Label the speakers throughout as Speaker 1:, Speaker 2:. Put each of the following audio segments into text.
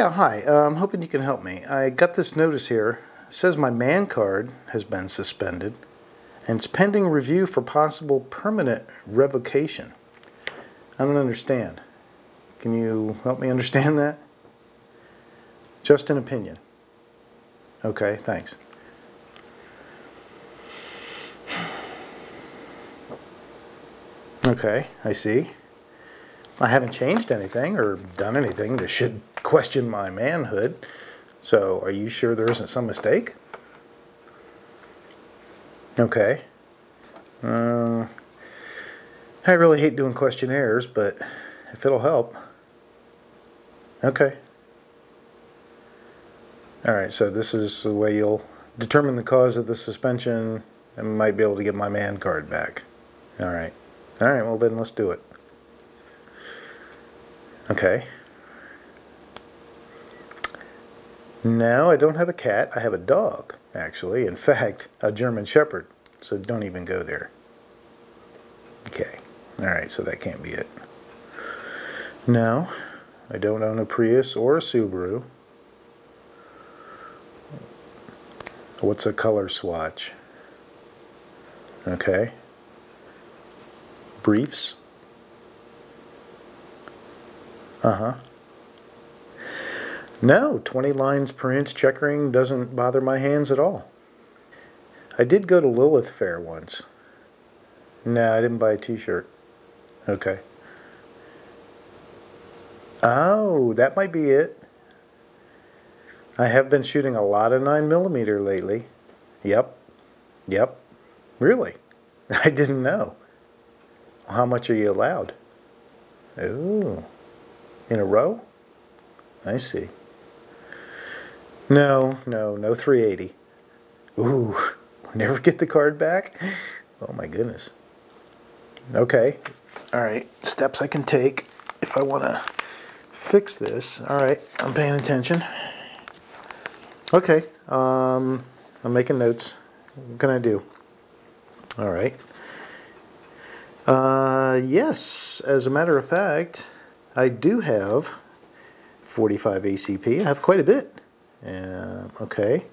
Speaker 1: Yeah, hi. I'm hoping you can help me. I got this notice here. It says my man card has been suspended and it's pending review for possible permanent revocation. I don't understand. Can you help me understand that? Just an opinion. Okay, thanks. Okay, I see. I haven't changed anything or done anything that should question my manhood. So, are you sure there isn't some mistake? Okay. I really hate doing questionnaires, but if it'll help. Okay. Alright, so this is the way you'll determine the cause of the suspension and might be able to get my man card back. Alright. Alright, well then let's do it. Okay. No, I don't have a cat. I have a dog, actually. In fact, a German Shepherd. So don't even go there. Okay. Alright, so that can't be it. No, I don't own a Prius or a Subaru. What's a color swatch? Okay. Briefs? Uh-huh. No, 20 lines per inch checkering doesn't bother my hands at all. I did go to Lilith Fair once. No, I didn't buy a t-shirt. Okay. Oh, that might be it. I have been shooting a lot of 9mm lately. Yep. Yep. Really? I didn't know. How much are you allowed? Ooh. In a row? I see. No 380. Ooh, never get the card back? Oh my goodness. Okay. Alright, steps I can take if I want to fix this. Alright, I'm paying attention. Okay, I'm making notes. What can I do? Alright. Yes, as a matter of fact, I do have 45 ACP. I have quite a bit. Okay.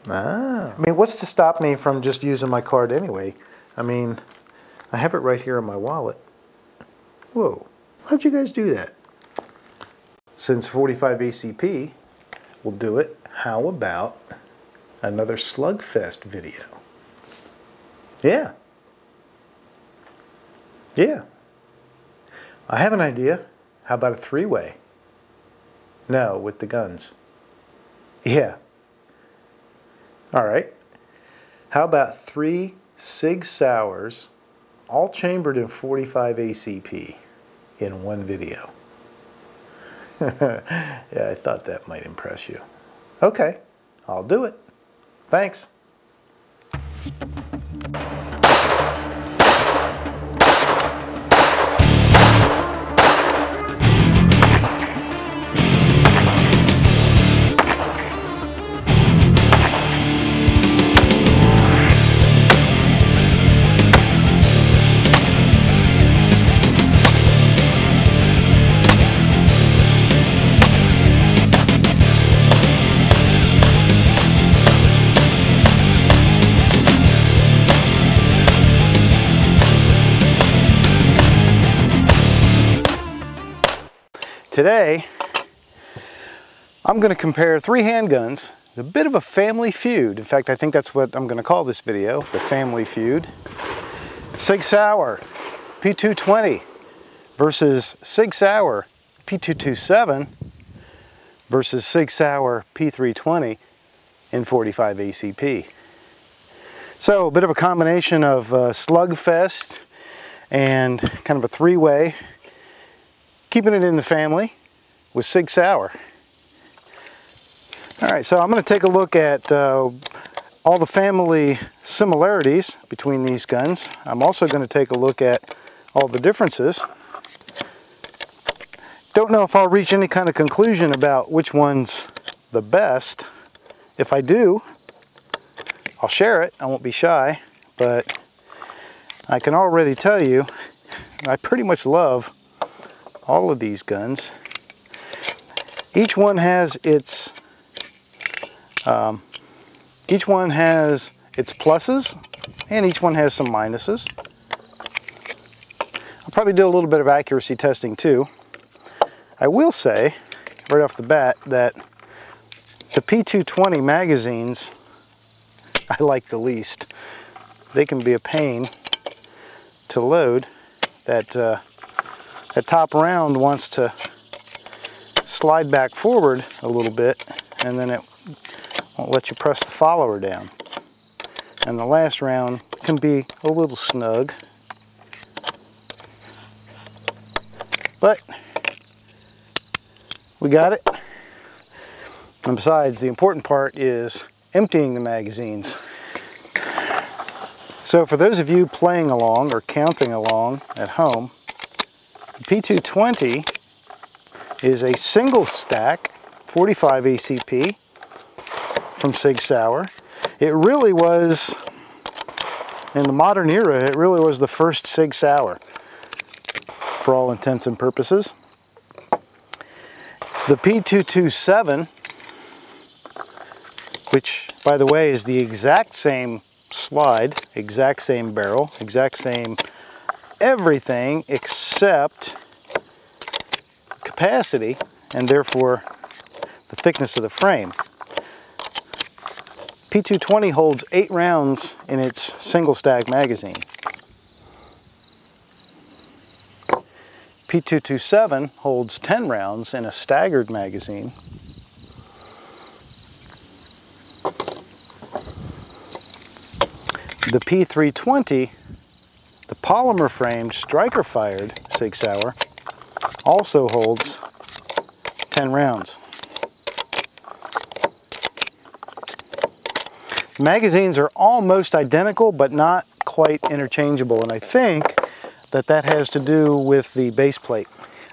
Speaker 1: I mean, what's to stop me from just using my card anyway? I mean, I have it right here in my wallet. Whoa. How'd you guys do that? Since 45 ACP will do it, how about another Slug-fest video? Yeah. Yeah. I have an idea. How about a three-way? No, with the guns. Yeah. Alright. How about 3 Sig Sauers, all chambered in 45 ACP in one video? Yeah, I thought that might impress you. Okay, I'll do it. Thanks. Today, I'm going to compare 3 handguns. It's a bit of a family feud. In fact, I think that's what I'm going to call this video, the family feud. Sig Sauer P320 versus Sig Sauer P327 versus Sig Sauer P320 in 45 ACP. So, a bit of a combination of Slug-fest and kind of a three-way. Keeping it in the family with Sig Sauer. Alright, so I'm going to take a look at all the family similarities between these guns. I'm also going to take a look at all the differences. Don't know if I'll reach any kind of conclusion about which one's the best. If I do, I'll share it. I won't be shy, but I can already tell you I pretty much love all of these guns. Each one has its pluses, and each one has some minuses. I'll probably do a little bit of accuracy testing too. I will say, right off the bat, that the P320 magazines I like the least. They can be a pain to load. That top round wants to slide back forward a little bit, and then it won't let you press the follower down. And the last round can be a little snug. But we got it. And besides, the important part is emptying the magazines. So for those of you playing along or counting along at home, the P320 is a single stack 45 ACP from Sig Sauer. It really was, in the modern era, it really was the first Sig Sauer for all intents and purposes. The P327, which by the way is the exact same slide, exact same barrel, exact same everything except capacity and therefore the thickness of the frame. P320 holds 8 rounds in its single stack magazine. P327 holds 10 rounds in a staggered magazine. The P320, the polymer framed striker fired Sig Sauer, also holds 10 rounds. Magazines are almost identical but not quite interchangeable, and I think that has to do with the base plate.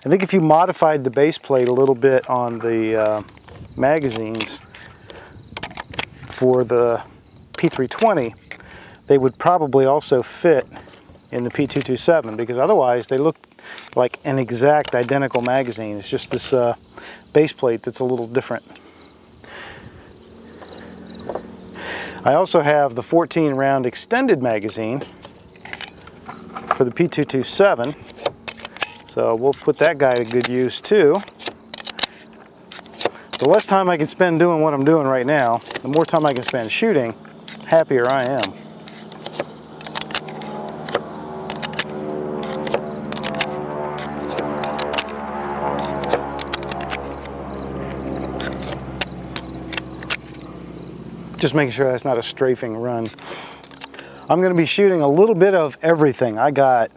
Speaker 1: I think if you modified the base plate a little bit on the magazines for the P320, they would probably also fit in the P327, because otherwise they look like an exact identical magazine. It's just this base plate that's a little different. I also have the 14 round extended magazine for the P327, so we'll put that guy to good use too. The less time I can spend doing what I'm doing right now, the more time I can spend shooting, happier I am. Just making sure that's not a strafing run. I'm going to be shooting a little bit of everything. I got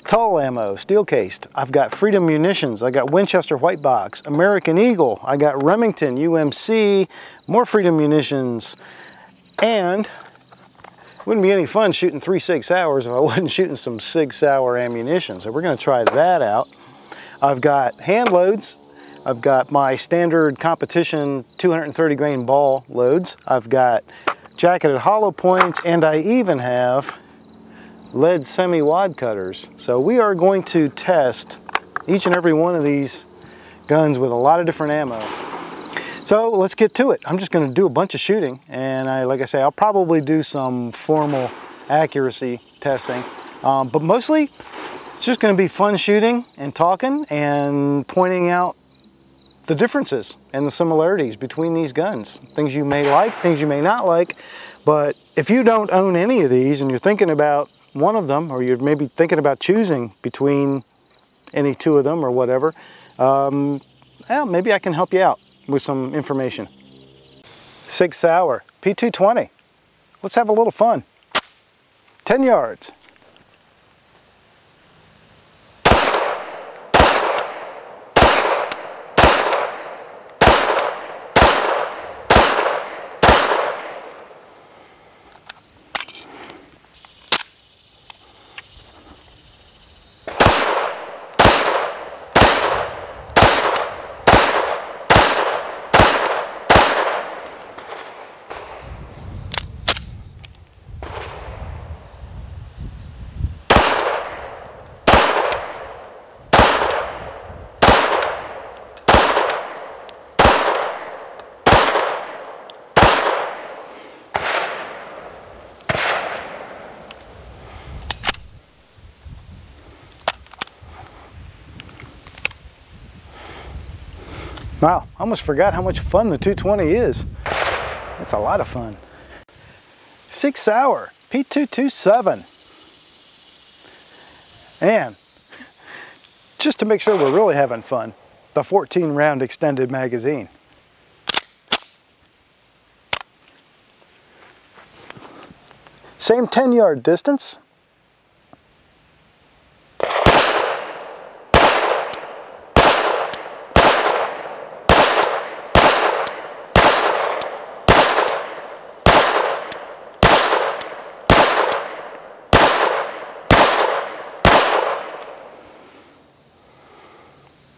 Speaker 1: Tull ammo, steel cased. I've got Freedom munitions. I got Winchester white box, American Eagle. I got Remington UMC, more Freedom munitions, and it wouldn't be any fun shooting 3 Sig Sauers if I wasn't shooting some Sig Sauer ammunition. So we're going to try that out. I've got hand loads. I've got my standard competition 230 grain ball loads. I've got jacketed hollow points, and I even have lead semi-wad cutters. So we are going to test each and every one of these guns with a lot of different ammo. So let's get to it. I'm just going to do a bunch of shooting, and like I say, I'll probably do some formal accuracy testing, but mostly it's just going to be fun shooting and talking and pointing out the differences and the similarities between these guns. Things you may like, things you may not like. But if you don't own any of these and you're thinking about one of them, or you're maybe thinking about choosing between any 2 of them or whatever, well, maybe I can help you out with some information. Sig Sauer P320. Let's have a little fun. 10 yards. Wow, I almost forgot how much fun the 220 is. That's a lot of fun. Sig Sauer P320. And just to make sure we're really having fun, the 14 round extended magazine. Same 10-yard distance.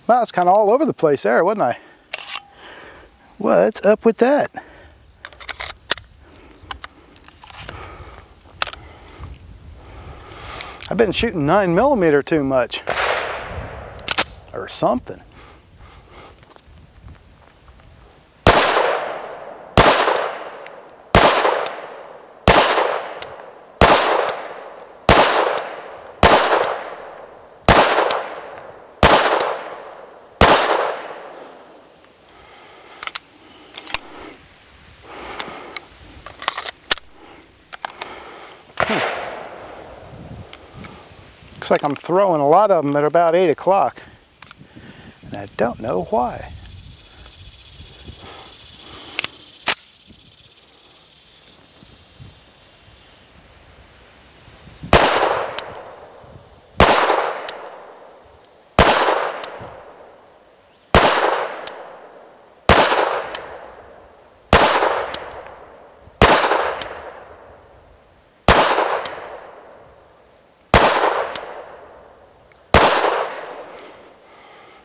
Speaker 1: Well, it's kind of all over the place there, wasn't I? What's up with that? I've been shooting 9mm too much. Or something. Looks like I'm throwing a lot of them at about 8 o'clock. And I don't know why.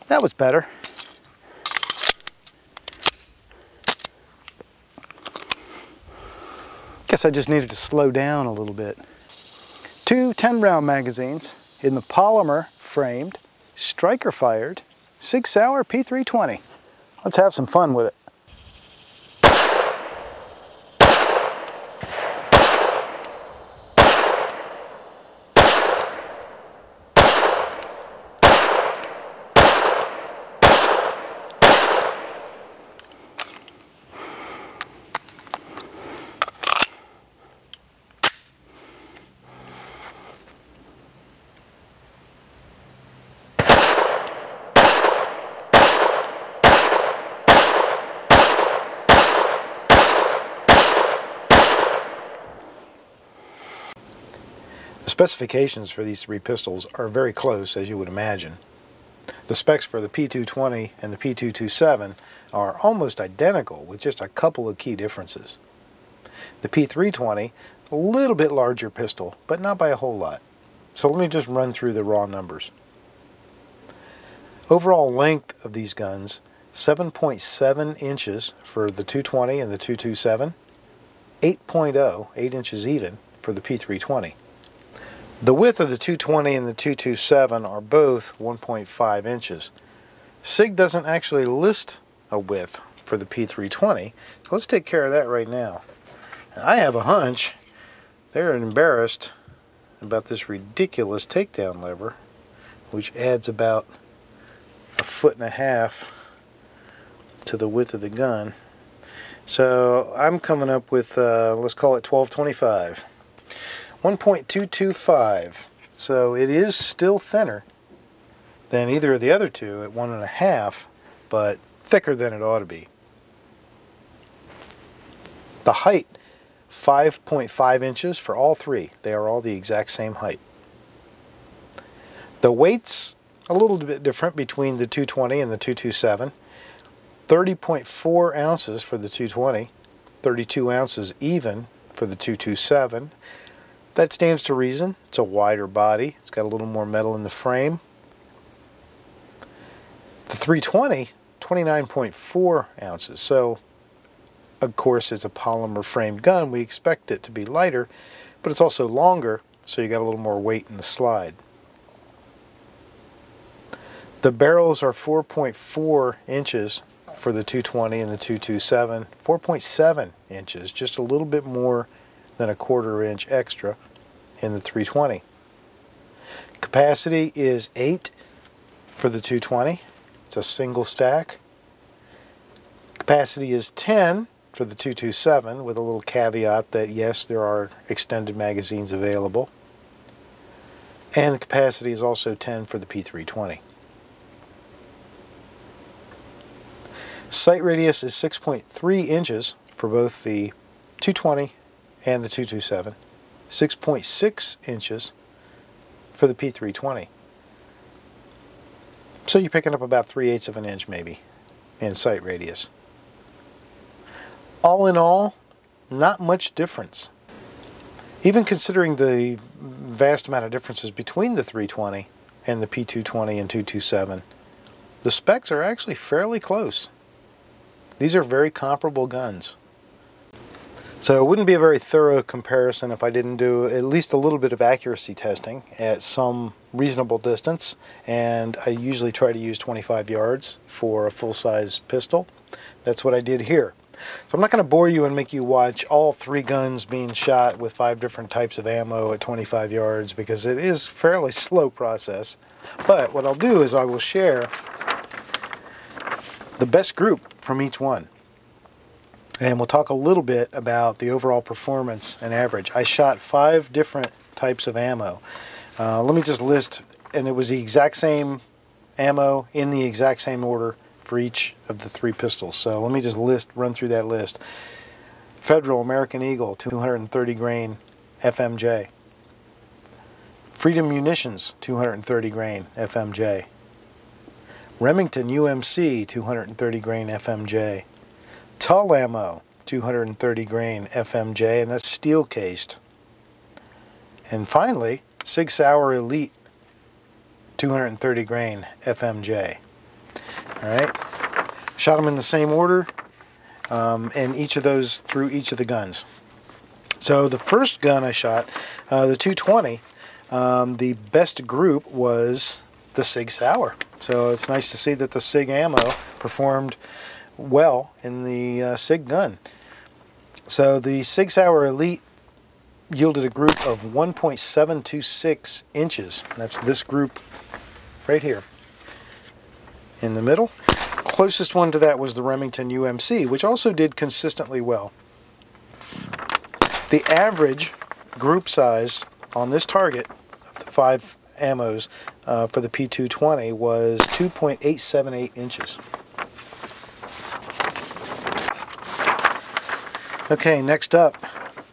Speaker 1: That was better. Guess I just needed to slow down a little bit. 2 10-round magazines in the polymer framed, striker fired Sig Sauer P320. Let's have some fun with it. The specifications for these 3 pistols are very close, as you would imagine. The specs for the P220 and the P227 are almost identical, with just a couple of key differences. The P320, a little bit larger pistol, but not by a whole lot. So let me just run through the raw numbers. Overall length of these guns, 7.7 inches for the 220 and the 227, 8.0, 8 inches even, for the P320. The width of the 220 and the 227 are both 1.5 inches. Sig doesn't actually list a width for the P320, so let's take care of that right now. And I have a hunch they're embarrassed about this ridiculous takedown lever, which adds about 1.5 feet to the width of the gun. So I'm coming up with, let's call it 1225. 1.225, so it is still thinner than either of the other two at 1.5, but thicker than it ought to be. The height, 5.5 inches for all 3. They are all the exact same height. The weight's a little bit different between the 220 and the 227. 30.4 ounces for the 220, 32 ounces even for the 227. That stands to reason. It's a wider body. It's got a little more metal in the frame. The 320, 29.4 ounces. So, of course, it's a polymer framed gun. We expect it to be lighter, but it's also longer, so you got a little more weight in the slide. The barrels are 4.4 inches for the 220 and the 227. 4.7 inches, just a little bit more than a 1/4 inch extra in the 320. Capacity is 8 for the 220. It's a single stack. Capacity is 10 for the 227, with a little caveat that yes, there are extended magazines available. And the capacity is also 10 for the P320. Sight radius is 6.3 inches for both the 220 and the 227. 6.6 inches for the P320. So you're picking up about 3/8 of an inch maybe in sight radius. All in all, not much difference. Even considering the vast amount of differences between the 320 and the P220 and 227, the specs are actually fairly close. These are very comparable guns. So it wouldn't be a very thorough comparison if I didn't do at least a little bit of accuracy testing at some reasonable distance, and I usually try to use 25 yards for a full-size pistol. That's what I did here. So I'm not going to bore you and make you watch all 3 guns being shot with 5 different types of ammo at 25 yards because it is a fairly slow process. But what I'll do is I will share the best group from each one. And we'll talk a little bit about the overall performance and average. I shot 5 different types of ammo. Let me just list, and it was the exact same ammo in the exact same order for each of the 3 pistols. So let me just run through that list. Federal American Eagle 230 grain FMJ. Freedom Munitions 230 grain FMJ. Remington UMC 230 grain FMJ. Tull Ammo 230 grain FMJ, and that's steel cased. And finally, Sig Sauer Elite 230 grain FMJ. Alright, shot them in the same order, and each of those through each of the guns. So the first gun I shot, the 220, the best group was the Sig Sauer. So it's nice to see that the Sig Ammo performed well in the Sig gun. So the Sig Sauer Elite yielded a group of 1.726 inches. That's this group right here in the middle. Closest one to that was the Remington UMC, which also did consistently well. The average group size on this target of the 5 ammos for the P220 was 2.878 inches. Okay, next up,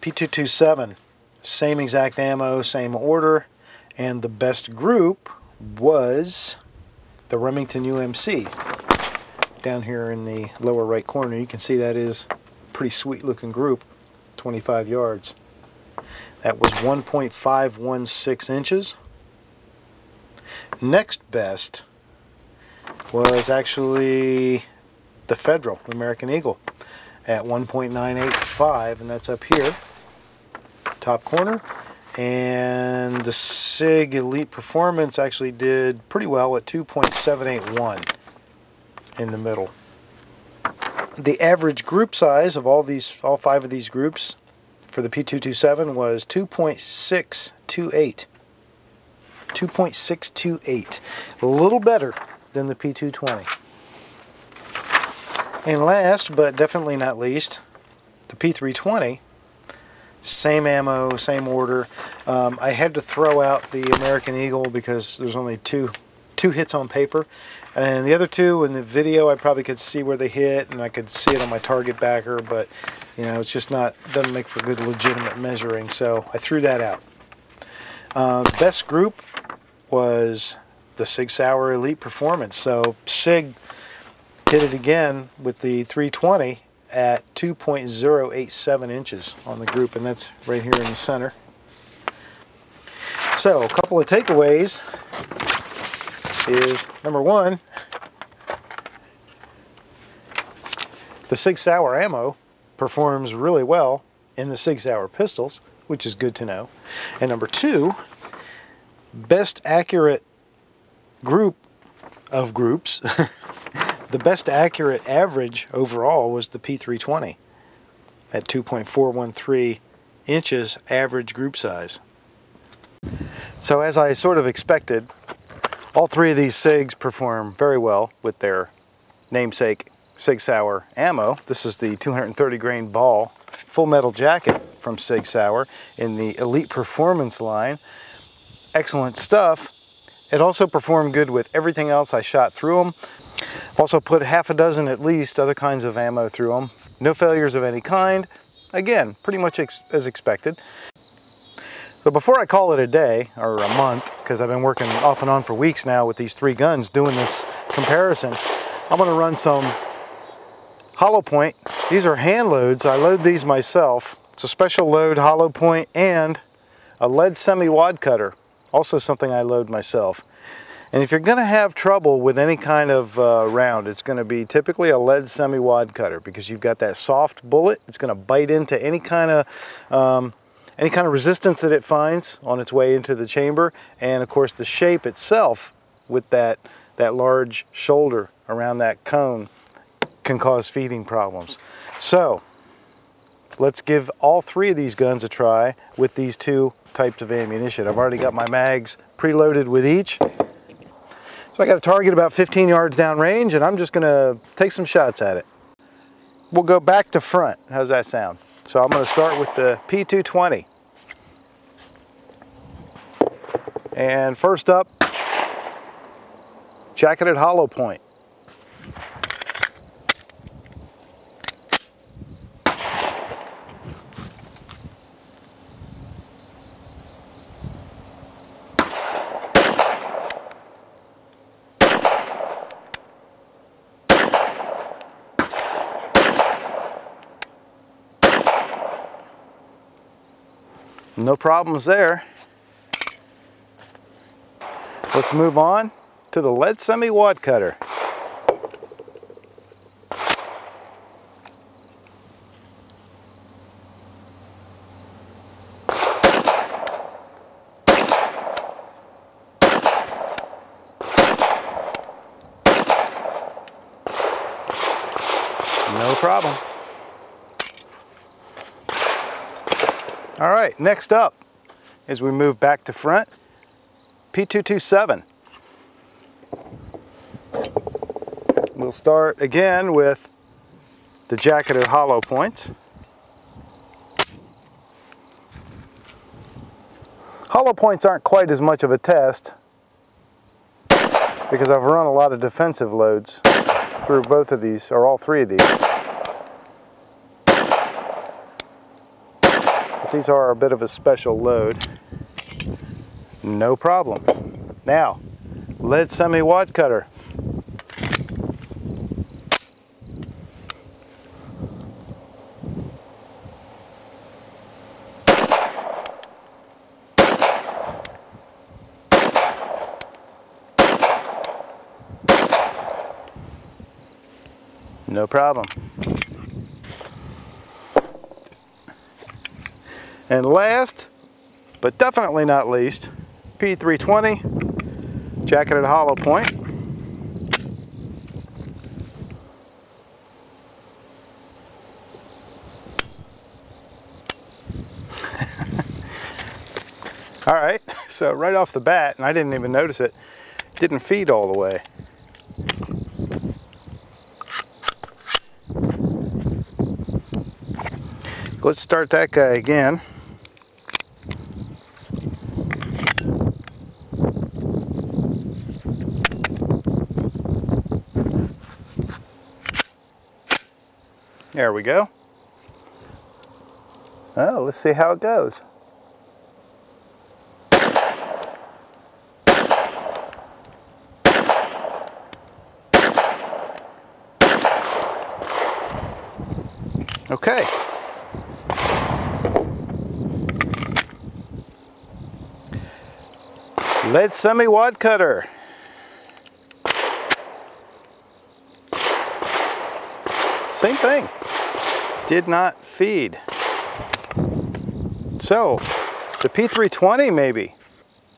Speaker 1: P227, same exact ammo, same order, and the best group was the Remington UMC. Down here in the lower right corner, you can see that is a pretty sweet looking group, 25 yards. That was 1.516 inches. Next best was actually the Federal American Eagle at 1.985, and that's up here, top corner. And the Sig Elite Performance actually did pretty well at 2.781 in the middle. The average group size of all 5 of these groups for the P227 was 2.628. 2.628. A little better than the P220. And last, but definitely not least, the P320. Same ammo, same order. I had to throw out the American Eagle because there's only two hits on paper. And the other 2 in the video, I probably could see where they hit, and I could see it on my target backer, but you know, it's just doesn't make for good legitimate measuring, so I threw that out. Best group was the Sig Sauer Elite Performance. So Sig hit it again with the 320 at 2.087 inches on the group, and that's right here in the center. So a couple of takeaways is, number 1, the Sig Sauer Ammo performs really well in the Sig Sauer pistols, which is good to know. And number 2, best accurate group of groups, the best accurate average overall was the P320 at 2.413 inches average group size. So as I sort of expected, all 3 of these SIGs perform very well with their namesake Sig Sauer Ammo. This is the 230 grain ball full metal jacket from Sig Sauer in the Elite Performance line. Excellent stuff. It also performed good with everything else I shot through them. Also put half a dozen at least other kinds of ammo through them. No failures of any kind. Again, pretty much as expected. So before I call it a day or a month, because I've been working off and on for weeks now with these three guns doing this comparison, I'm going to run some hollow point. These are hand loads. I load these myself. It's a special load hollow point and a lead semi-wad cutter. Also something I load myself. And if you're going to have trouble with any kind of round, it's going to be typically a lead semi-wad cutter, because you've got that soft bullet. It's going to bite into any kind of resistance that it finds on its way into the chamber, and of course the shape itself with that large shoulder around that cone can cause feeding problems. So let's give all three of these guns a try with these two types of ammunition. I've already got my mags preloaded with each. So I got a target about 15 yards down range, and I'm just going to take some shots at it. We'll go back to front. How's that sound? So I'm going to start with the P320. And first up, jacketed hollow point. No problems there. Let's move on to the lead semi-wad cutter. No problem. All right, next up, as we move back to front, P227. We'll start again with the jacketed hollow points. Hollow points aren't quite as much of a test because I've run a lot of defensive loads through both of these, or all three of these. But these are a bit of a special load. No problem. Now, lead semi-wad cutter. No problem. And last, but definitely not least, P320, jacketed hollow point. All right, so right off the bat, and I didn't even notice it, didn't feed all the way. Let's start that guy again. There we go. Oh, let's see how it goes. Okay. Lead semi-wad cutter. Same thing. Did not feed. So, the P320 maybe,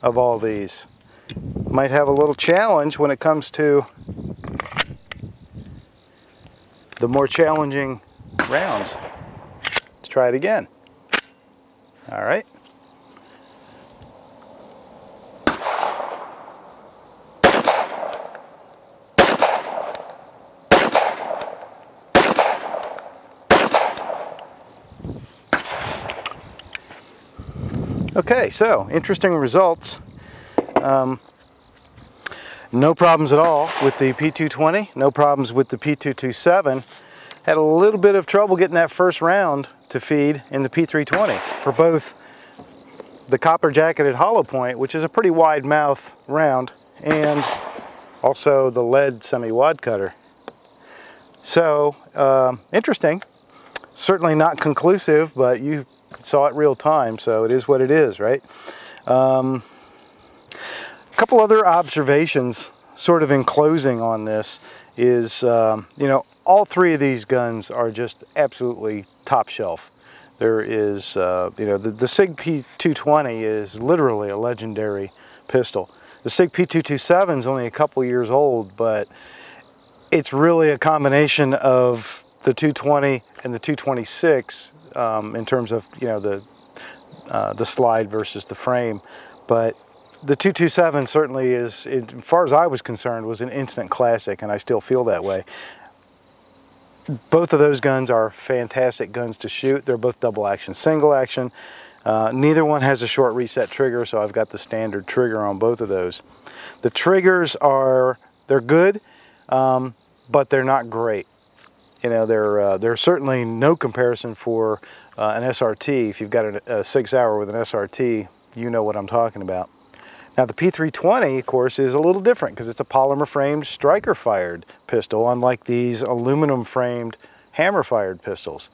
Speaker 1: of all these, might have a little challenge when it comes to the more challenging rounds. Let's try it again. All right. Okay, so interesting results. No problems at all with the P220, no problems with the P227. Had a little bit of trouble getting that first round to feed in the P320 for both the copper jacketed hollow point, which is a pretty wide mouth round, and also the lead semi-wad cutter. So, interesting. Certainly not conclusive, but you saw it real time, so it is what it is, right? A couple other observations sort of in closing on this is, you know, all three of these guns are just absolutely top shelf. There is, you know, the Sig P220 is literally a legendary pistol. The Sig P227 is only a couple years old, but it's really a combination of the 220 and the 226 in terms of, you know, the slide versus the frame. But the 227 certainly is, as far as I was concerned, was an instant classic, and I still feel that way. Both of those guns are fantastic guns to shoot. They're both double action, single action. Neither one has a short reset trigger, so I've got the standard trigger on both of those. The triggers they're good, but they're not great. You know, they're certainly no comparison for an SRT. If you've got a Sig Sauer with an SRT, you know what I'm talking about. Now the P320, of course, is a little different because it's a polymer framed striker fired pistol, unlike these aluminum framed hammer fired pistols.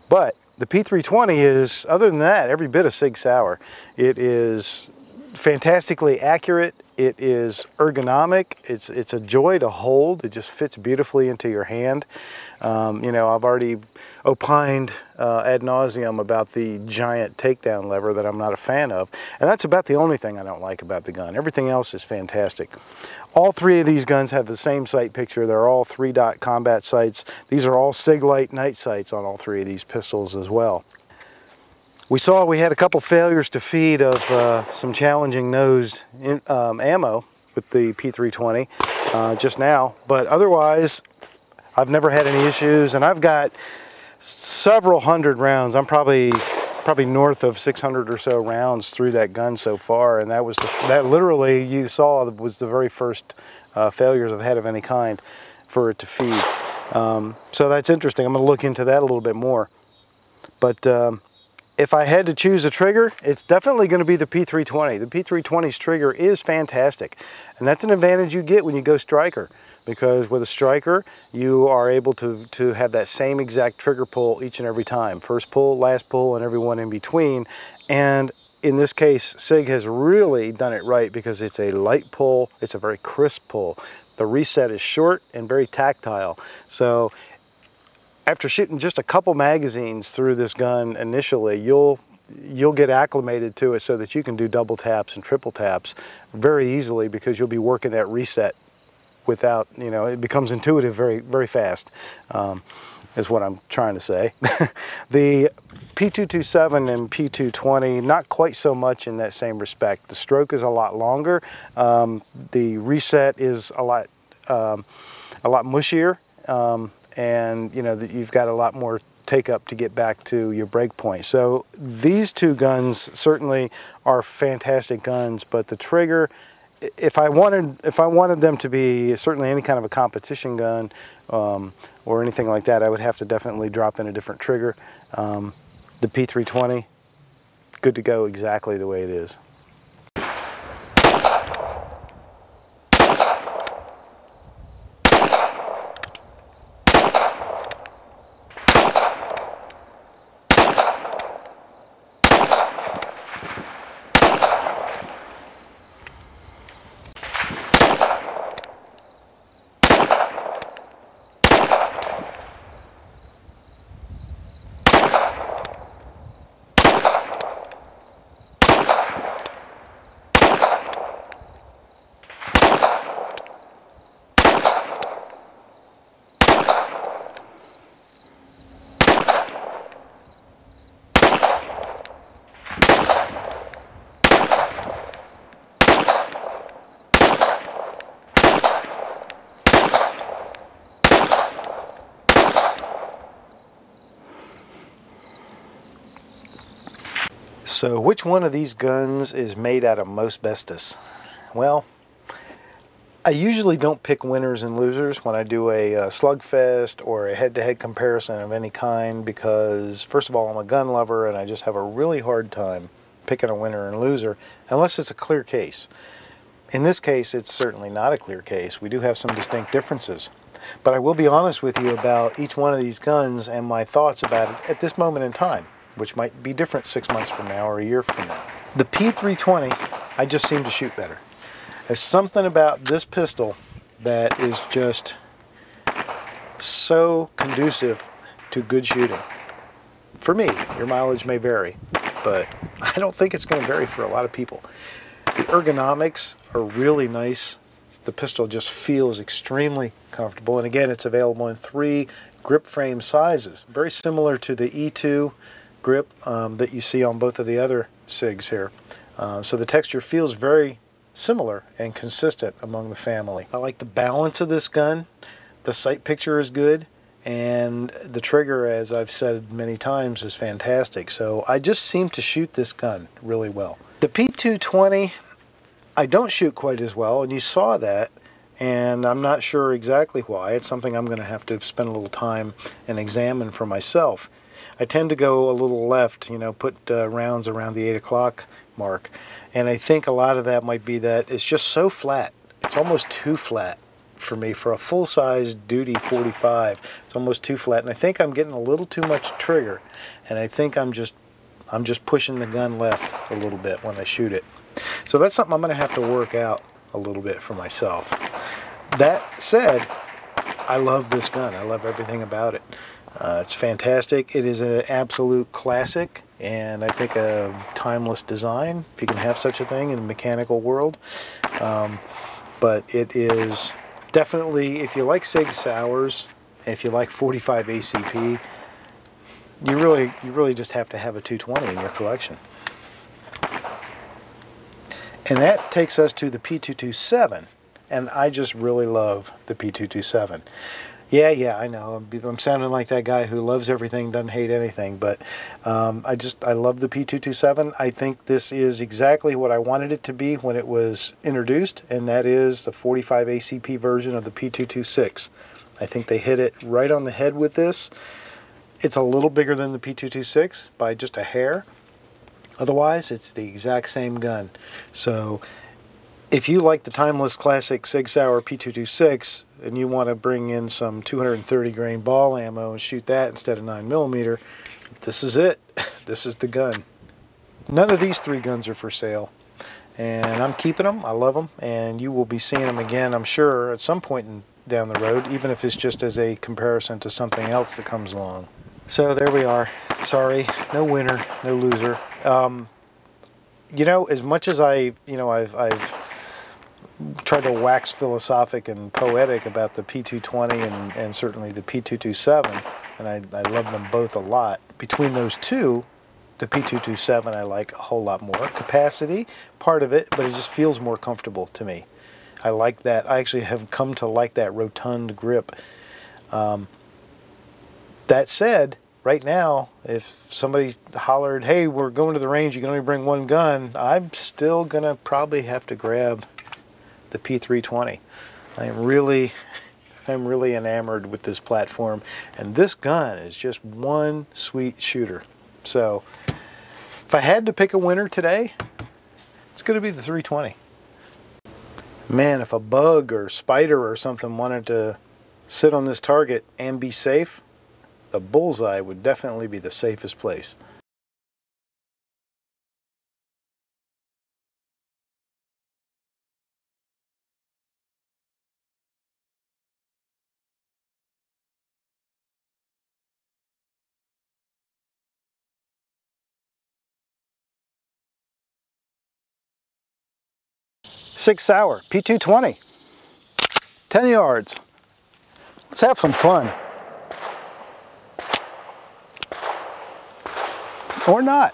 Speaker 1: But the P320 is, other than that, every bit of Sig Sauer. It is fantastically accurate. It is ergonomic. It's a joy to hold. It just fits beautifully into your hand. You know, I've already opined ad nauseum about the giant takedown lever that I'm not a fan of, and that's about the only thing I don't like about the gun. Everything else is fantastic. All three of these guns have the same sight picture. They're all 3-dot combat sights. These are all Sig Light night sights on all three of these pistols as well. We had a couple failures to feed of some challenging nosed ammo with the P320 just now, but otherwise I've never had any issues, and I've got several hundred rounds. I'm probably north of 600 or so rounds through that gun so far, and that literally you saw was the very first failures I've had of any kind for it to feed. So that's interesting. I'm going to look into that a little bit more. But if I had to choose a trigger, it's definitely going to be the P320. The P320's trigger is fantastic, and that's an advantage you get when you go striker, because with a striker you are able to have that same exact trigger pull each and every time. First pull, last pull, and everyone in between. And in this case, Sig has really done it right because it's a light pull, it's a very crisp pull. The reset is short and very tactile. So after shooting just a couple magazines through this gun initially, you'll get acclimated to it so that you can do double taps and triple taps very easily, because you'll be working that reset without, you know, it becomes intuitive very, very fast, is what I'm trying to say. The P227 and P220, not quite so much in that same respect. The stroke is a lot longer. The reset is a lot mushier. And you know that you've got a lot more take up to get back to your break point. So these two guns certainly are fantastic guns, but the trigger, if I wanted them to be certainly any kind of a competition gun or anything like that, I would have to definitely drop in a different trigger. The P320, good to go exactly the way it is. So which one of these guns is made out of most asbestos? Well, I usually don't pick winners and losers when I do a Slug-fest or a head-to-head comparison of any kind, because first of all, I'm a gun lover and I just have a really hard time picking a winner and loser unless it's a clear case. In this case, it's certainly not a clear case. We do have some distinct differences. But I will be honest with you about each one of these guns and my thoughts about it at this moment in time, which might be different 6 months from now or a year from now. The P320, I just seem to shoot better. There's something about this pistol that is just so conducive to good shooting. For me, your mileage may vary, but I don't think it's going to vary for a lot of people. The ergonomics are really nice. The pistol just feels extremely comfortable, and again, it's available in 3 grip frame sizes, very similar to the E2 grip that you see on both of the other SIGs here. So the texture feels very similar and consistent among the family. I like the balance of this gun. The sight picture is good, and the trigger, as I've said many times, is fantastic. So I just seem to shoot this gun really well. The P220, I don't shoot quite as well, and you saw that, and I'm not sure exactly why. It's something I'm going to have to spend a little time and examine for myself. I tend to go a little left, you know, put rounds around the 8 o'clock mark. And I think a lot of that might be that it's just so flat. It's almost too flat for me. For a full-size duty 45, it's almost too flat. And I think I'm getting a little too much trigger. And I think I'm just pushing the gun left a little bit when I shoot it. So that's something I'm going to have to work out a little bit for myself. That said, I love this gun. I love everything about it. It's fantastic. It is an absolute classic, and I think a timeless design, if you can have such a thing in a mechanical world. But it is definitely, if you like Sig Sauers, if you like 45 ACP, you really just have to have a 220 in your collection. And that takes us to the P227, and I just really love the P227. Yeah, I know. I'm sounding like that guy who loves everything, doesn't hate anything, but I love the P227. I think this is exactly what I wanted it to be when it was introduced, and that is the 45 ACP version of the P226. I think they hit it right on the head with this. It's a little bigger than the P226 by just a hair. Otherwise, it's the exact same gun. So if you like the timeless classic Sig Sauer P226 and you want to bring in some 230 grain ball ammo and shoot that instead of 9mm, this is it. This is the gun. None of these 3 guns are for sale, and I'm keeping them. I love them, and you will be seeing them again, I'm sure, at some point down the road, even if it's just as a comparison to something else that comes along. So there we are. Sorry, no winner, no loser. You know, as much as I've tried to wax philosophic and poetic about the P220 and certainly the P227, and I love them both a lot. Between those two, the P227 I like a whole lot more. Capacity, part of it, but it just feels more comfortable to me. I like that. I actually have come to like that rotund grip. That said, right now, if somebody hollered, hey, we're going to the range, you can only bring 1 gun, I'm still going to probably have to grab the P320. I'm really enamored with this platform, and this gun is just one sweet shooter. So if I had to pick a winner today, it's going to be the 320. Man, if a bug or spider or something wanted to sit on this target and be safe, the bullseye would definitely be the safest place. Sig Sauer P220, 10 yards. Let's have some fun. Or not.